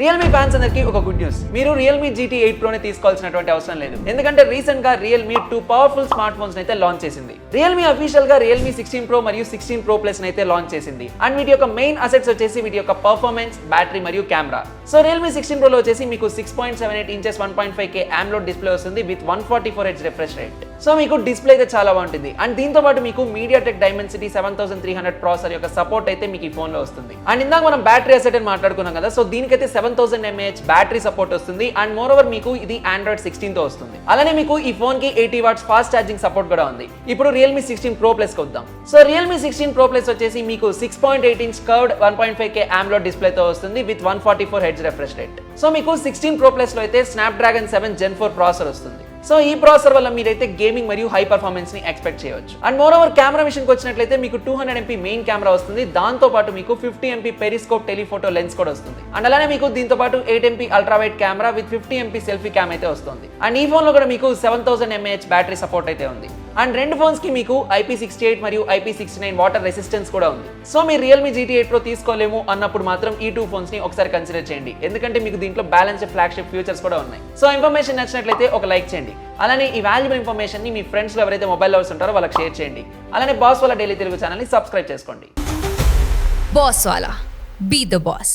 Realme fans అందరికి ఒక good news. మీరు రియల్మీ GT 8 Pro ని తీసుకోవాల్సినటువంటి అవసరం లేదు. ఎందుకంటే రీసెంట్ గా రియల్మీ 2 పవర్ఫుల్ స్మార్ట్ ఫోన్స్ అయితే లాంచ్ చేసింది. రియల్మీ అఫీషియల్ గా రియల్మీ 16 Pro మరియు 16 Pro Plus అయితే లాంచ్ చేసింది. అండ్ వీటి యొక్క మెయిన్ అసెట్స్ వచ్చేసి వీటి యొక్క పర్ఫార్మెన్స్, బ్యాటరీ మరియు కెమెరా. సో రియల్మీ 16 Pro లో వచ్చేసి మీకు 6.78 ఇంచెస్ 1.5K AMOLED డిస్ప్లే వస్తుంది with 144Hz refresh rate. So మీకు డిస్ప్లే అయితే చాలా బాగుంటుంది. అండ్ దీంతో పాటు మీకు MediaTek Dimensity 7300 ప్రాసెసర్ యొక్క సపోర్ట్ అయితే మీకు ఈ ఫోన్ లో వస్తుంది. అండ్ ఇందాక మనం బ్యాటరీ అసెట్ అని మాట్లాడుకున్నాం కదా, సో దీనికైతే 7000 mAh బ్యాటరీ సపోర్ట్ వస్తుంది. అండ్ మోర్ ఓవర్ మీకు ఇది Android 16 తో వస్తుంది. అలానే మీకు ఈ ఫోన్ కి 80 వాట్స్ ఫాస్ట్ ఛార్జింగ్ సపోర్ట్ కూడా ఉంది. ఇప్పుడు రియల్మీ 16 Pro Plus కి వద్దాం. సో రియల్మీ 16 Pro Plus వచ్చేసి మీకు 6.8 inch curved 1.5K AMOLED display తో వస్తుంది with 144Hz refresh rate. So మీకు 16 Pro Plus లో అయితే Snapdragon 7 Gen 4 ప్రాసెసర్ వస్తుంది. సో ఈ ప్రాసెసర్ వల్ల మీరైతే గేమింగ్ మరియు హై పర్ఫార్మెన్స్ ని ఎక్స్పెక్ట్ చేయవచ్చు. అండ్ మోర్ ఓవర్ కెమెరా విషయానికి వచ్చినట్లయితే మీకు 200 MP మెయిన్ కెమెరా వస్తుంది. దాంతో పాటు మీకు 50 MP పెరిస్కోప్ టెలిఫోటో లెన్స్ కూడా వస్తుంది. అండ్ అలానే మీకు దీంతో పాటు 8 MP ultra wide camera with 50 MP selfie cam అయితే వస్తుంది. అండ్ ఈ ఫోన్ లో కూడా మీకు 7000 mAh బ్యాటరీ సపోర్ట్ అయితే ఉంది. అండ్ రెండు ఫోన్స్ కి మీకు IP68 మరియు IP69 వాటర్ రెసిస్టెన్స్ కూడా ఉంది. సో మీరు రియల్మీ GT 8 Pro తీసుకోలేము అన్నప్పుడు మాత్రం ఈ టూ ఫోన్స్ ని ఒకసారి కన్సిడర్ చేయండి. ఎందుకంటే మీకు దీంట్లో బ్యాలెన్స్డ్ ఫ్లాగ్షిప్ ఫీచర్స్ కూడా ఉన్నాయి. సో ఇన్ఫర్మేషన్ నచ్చినట్లయితే ఒక లైక్ చేయండి. అలానే ఈ వాల్యుబుల్ ఇన్ఫర్మేషన్ ని మీ ఫ్రెండ్స్ లో ఎవరైతే మొబైల్ లవర్స్ ఉంటారో వాళ్ళకి షేర్ చేయండి. అలానే బాస్ వాళ్ళ డైలీ తెలుగు ఛానల్ ని సబ్స్క్రైబ్ చేసుకోండి. బాస్ వాలా, బీ ద బాస్.